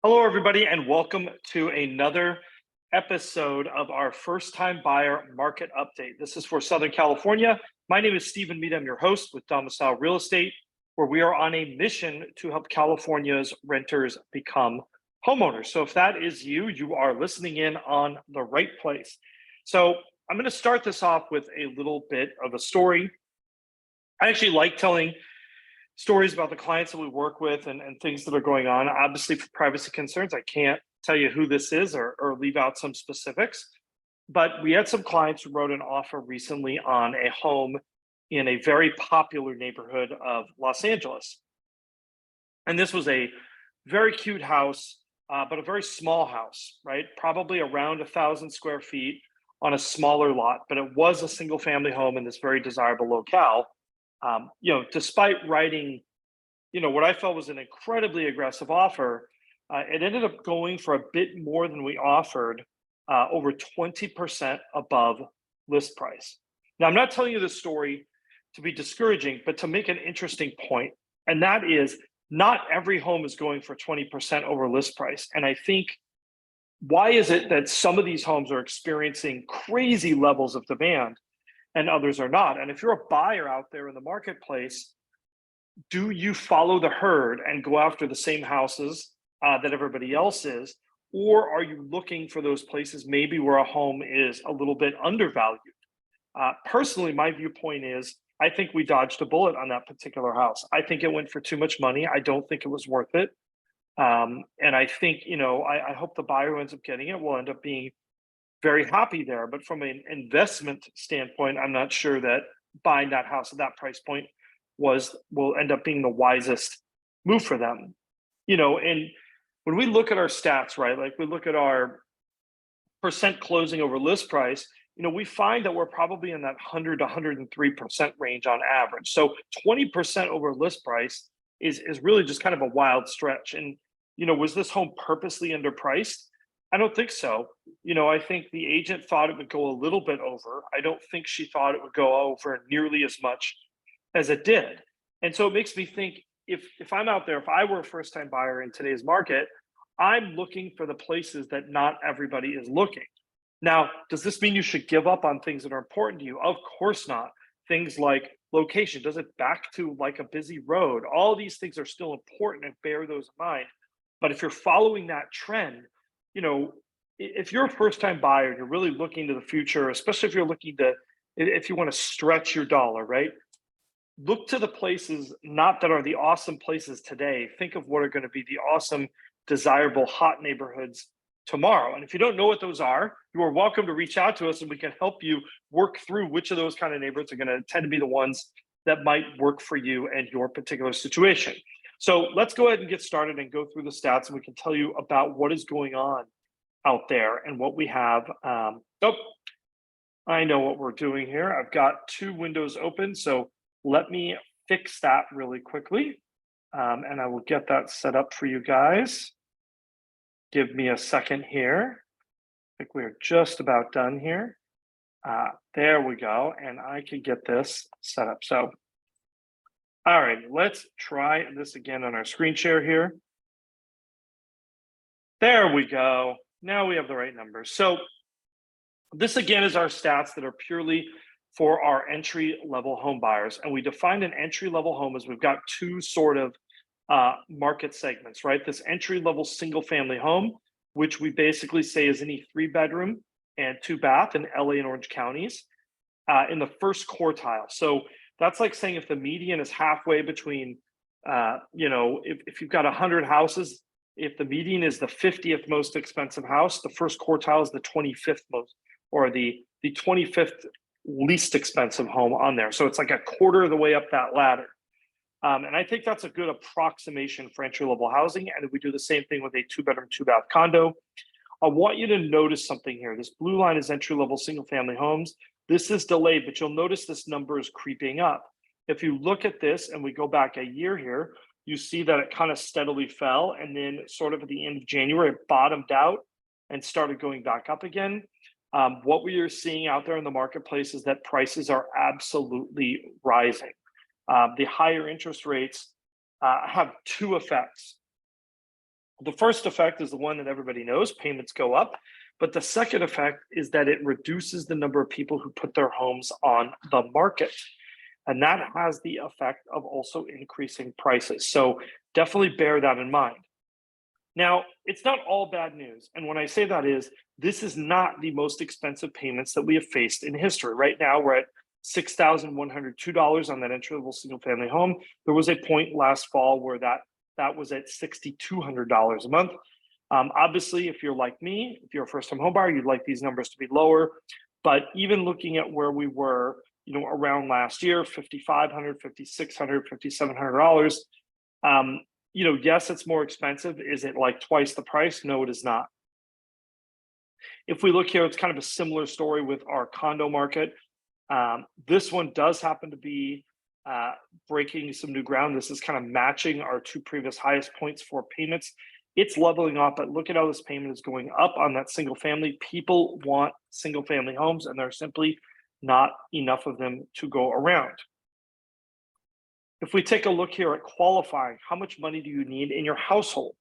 Hello, everybody, and welcome to another episode of our first time buyer market update. This is for Southern California. My name is Stephen Meade. I'm your host with Domicile Real Estate, where we are on a mission to help California's renters become homeowners. So if that is you, you are listening in on the right place. So I'm going to start this off with a little bit of a story. I actually like telling stories about the clients that we work with and things that are going on. Obviously, for privacy concerns, I can't tell you who this is or leave out some specifics. But we had some clients who wrote an offer recently on a home in a very popular neighborhood of Los Angeles. And this was a very cute house, but a very small house, right? Probably around 1,000 square feet on a smaller lot, but it was a single family home in this very desirable locale. Despite writing, what I felt was an incredibly aggressive offer, it ended up going for a bit more than we offered, over 20% above list price. Now, I'm not telling you this story to be discouraging, but to make an interesting point, and that is not every home is going for 20% over list price. And I think, why is it that some of these homes are experiencing crazy levels of demand and others are not? And if you're a buyer out there in the marketplace, do you follow the herd and go after the same houses that everybody else is? Or are you looking for those places maybe where a home is a little bit undervalued? Personally, my viewpoint is I think we dodged a bullet on that particular house. I think it went for too much money. I don't think it was worth it. And I think, I hope the buyer who ends up getting it will end up being very happy there. But from an investment standpoint, I'm not sure that buying that house at that price point will end up being the wisest move for them. And when we look at our stats, right, like we look at our percent closing over list price, we find that we're probably in that 100 to 103% range on average. So 20% over list price is really just kind of a wild stretch. And was this home purposely underpriced? I don't think so. I think the agent thought it would go a little bit over. I don't think she thought it would go over nearly as much as it did. And so it makes me think, if I'm out there, if I were a first time buyer in today's market, I'm looking for the places that not everybody is looking. Now, does this mean you should give up on things that are important to you? Of course not. Things like location, does it back to like a busy road? All these things are still important, and bear those in mind. But if you're following that trend, if you're a first time buyer and you're really looking to the future, especially if you want to stretch your dollar, right? Look to the places not that are the awesome places today. Think of what are going to be the awesome, desirable, hot neighborhoods tomorrow. And if you don't know what those are, you are welcome to reach out to us and we can help you work through which of those kind of neighborhoods are going to tend to be the ones that might work for you and your particular situation. So let's go ahead and get started and go through the stats, and we can tell you about what is going on out there and what we have. I know what we're doing here. I've got two windows open, so let me fix that really quickly, and I will get that set up for you guys. Give me a second here. I think we're just about done here. There we go, and I can get this set up. So, all right, let's try this again on our screen share here. There we go. Now we have the right numbers. So this again is our stats that are purely for our entry level home buyers. And we define an entry level home as we've got two sort of market segments, right? This entry level single family home, which we basically say is any 3-bedroom and 2-bath in LA and Orange counties, in the first quartile. So that's like saying if the median is halfway between, if you've got 100 houses, if the median is the 50th most expensive house, the first quartile is the 25th most, or the 25th least expensive home on there. So it's like a quarter of the way up that ladder. And I think that's a good approximation for entry level housing. And we do the same thing with a 2-bedroom, 2-bath condo. I want you to notice something here. This blue line is entry level single family homes. This is delayed, but you'll notice this number is creeping up. If you look at this and we go back a year here, you see that it kind of steadily fell. And then sort of at the end of January, it bottomed out and started going back up again. What we are seeing out there in the marketplace is that prices are absolutely rising. The higher interest rates have two effects. The first effect is the one that everybody knows, payments go up. But the second effect is that it reduces the number of people who put their homes on the market. And that has the effect of also increasing prices. So definitely bear that in mind. Now, it's not all bad news. And when I say that is, this is not the most expensive payments that we have faced in history. Right now, we're at $6,102 on that entry-level single-family home. There was a point last fall where that was at $6,200 a month. Obviously, if you're like me, if you're a first-time home buyer, you'd like these numbers to be lower. But even looking at where we were, around last year, $5,500, $5,600, $5,700. Yes, it's more expensive. Is it like twice the price? No, it is not. If we look here, it's kind of a similar story with our condo market. This one does happen to be breaking some new ground. This is kind of matching our two previous highest points for payments. It's leveling off, but look at how this payment is going up on that single family. People want single family homes, and there are simply not enough of them to go around. If we take a look here at qualifying, how much money do you need in your household?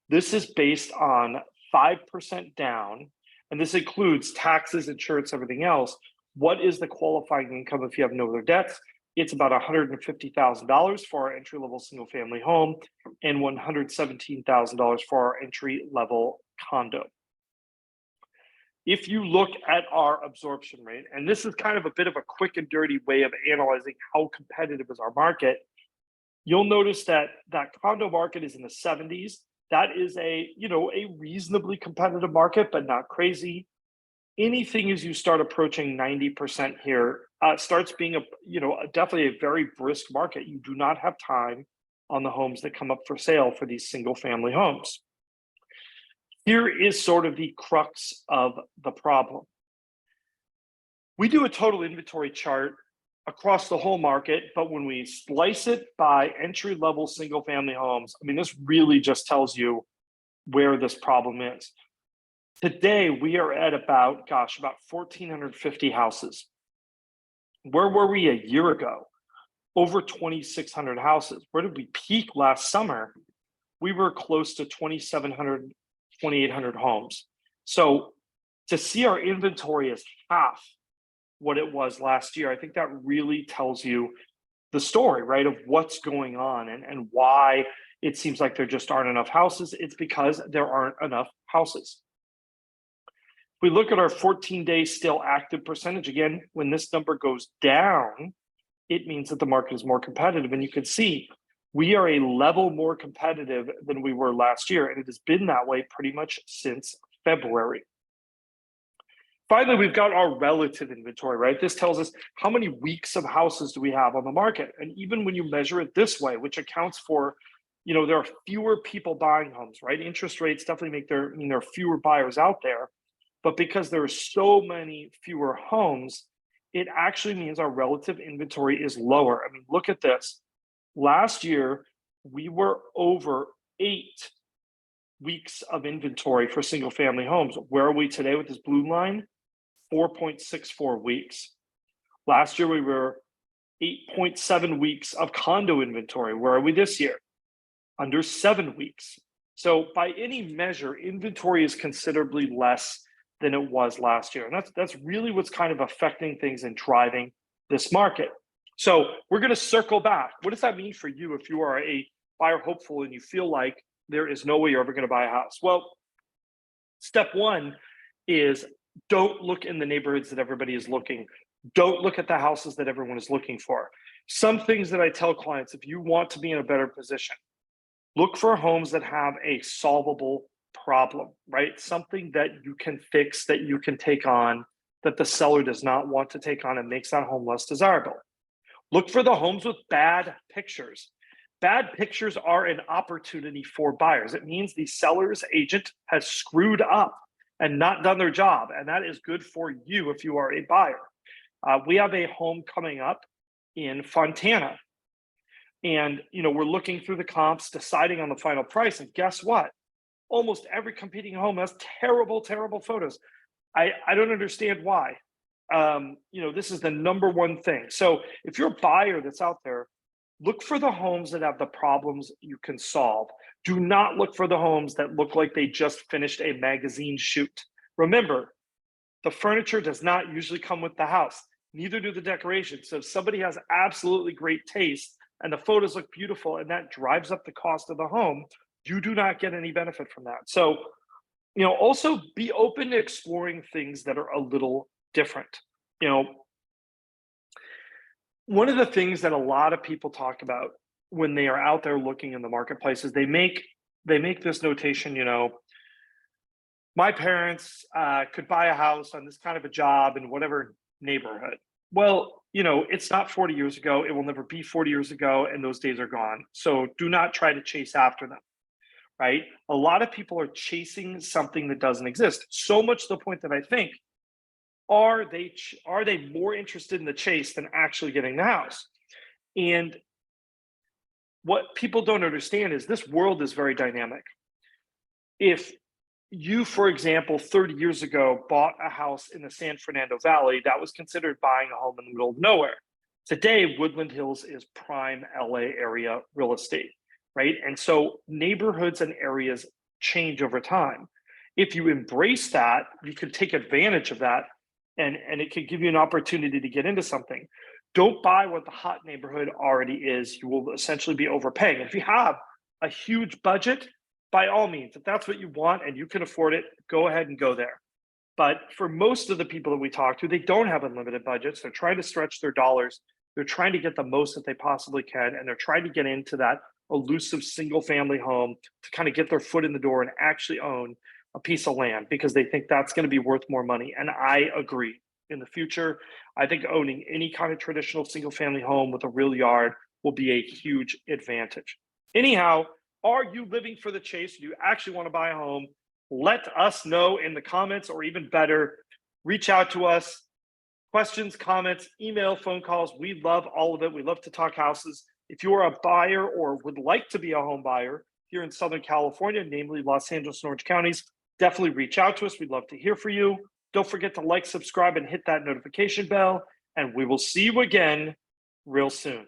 This is based on 5% down, and this includes taxes, insurance, everything else. What is the qualifying income if you have no other debts? It's about $150,000 for our entry-level single-family home and $117,000 for our entry-level condo. If you look at our absorption rate, and this is kind of a bit of a quick and dirty way of analyzing how competitive is our market, you'll notice that that condo market is in the 70s. That is a reasonably competitive market, but not crazy. Anything as you start approaching 90% here starts being definitely a very brisk market. You do not have time on the homes that come up for sale for these single family homes. Here is sort of the crux of the problem. We do a total inventory chart across the whole market, but when we slice it by entry-level single-family homes, this really just tells you where this problem is. Today, we are at about 1,450 houses. Where were we a year ago? Over 2,600 houses. Where did we peak last summer? We were close to 2,700, 2,800 homes. So to see our inventory as half what it was last year, I think that really tells you the story, right, of what's going on and why it seems like there just aren't enough houses. It's because there aren't enough houses. If we look at our 14-day still active percentage, again, when this number goes down, it means that the market is more competitive. And you can see we are a level more competitive than we were last year, and it has been that way pretty much since February. Finally, we've got our relative inventory, right? This tells us how many weeks of houses do we have on the market. And even when you measure it this way, which accounts for, there are fewer people buying homes, right? Interest rates definitely there are fewer buyers out there. But because there are so many fewer homes, it actually means our relative inventory is lower. Look at this. Last year, we were over 8 weeks of inventory for single family homes. Where are we today with this blue line? 4.64 weeks. Last year, we were 8.7 weeks of condo inventory. Where are we this year? Under 7 weeks. So by any measure, inventory is considerably less than it was last year. And that's really what's kind of affecting things and driving this market. So we're going to circle back. What does that mean for you if you are a buyer hopeful and you feel like there is no way you're ever going to buy a house? Well, step one is don't look in the neighborhoods that everybody is looking. Don't look at the houses that everyone is looking for. Some things that I tell clients, if you want to be in a better position, look for homes that have a solvable problem, right? Something that you can fix, that you can take on, that the seller does not want to take on and makes that home less desirable. Look for the homes with bad pictures. Bad pictures are an opportunity for buyers. It means the seller's agent has screwed up and not done their job. And that is good for you if you are a buyer. We have a home coming up in Fontana. And we're looking through the comps, deciding on the final price. And guess what? Almost every competing home has terrible, terrible photos. I don't understand why. This is the number one thing. So if you're a buyer that's out there, look for the homes that have the problems you can solve. Do not look for the homes that look like they just finished a magazine shoot. Remember, the furniture does not usually come with the house, neither do the decorations. So if somebody has absolutely great taste and the photos look beautiful and that drives up the cost of the home, you do not get any benefit from that. So, also be open to exploring things that are a little different. You know, one of the things that a lot of people talk about when they are out there looking in the marketplace is they make this notation, my parents could buy a house on this kind of a job in whatever neighborhood. Well, it's not 40 years ago. It will never be 40 years ago, and those days are gone. So do not try to chase after them, right? A lot of people are chasing something that doesn't exist. So much to the point that I think, are they more interested in the chase than actually getting the house? And what people don't understand is this world is very dynamic. If you, for example, 30 years ago bought a house in the San Fernando Valley, that was considered buying a home in the middle of nowhere. Today, Woodland Hills is prime LA area real estate, right? And so neighborhoods and areas change over time. If you embrace that, you can take advantage of that, and it could give you an opportunity to get into something. Don't buy what the hot neighborhood already is. You will essentially be overpaying. If you have a huge budget, by all means, if that's what you want and you can afford it, go ahead and go there. But for most of the people that we talk to, they don't have unlimited budgets. They're trying to stretch their dollars. They're trying to get the most that they possibly can. And they're trying to get into that elusive single family home to kind of get their foot in the door and actually own a piece of land because they think that's going to be worth more money. And I agree. In the future, I think owning any kind of traditional single family home with a real yard will be a huge advantage. Anyhow, are you living for the chase? Do you actually want to buy a home? Let us know in the comments, or even better, reach out to us. Questions, comments, email, phone calls. We love all of it. We love to talk houses. If you are a buyer or would like to be a home buyer here in Southern California, namely Los Angeles and Orange counties, definitely reach out to us. We'd love to hear from you. Don't forget to like, subscribe, and hit that notification bell. And we will see you again real soon.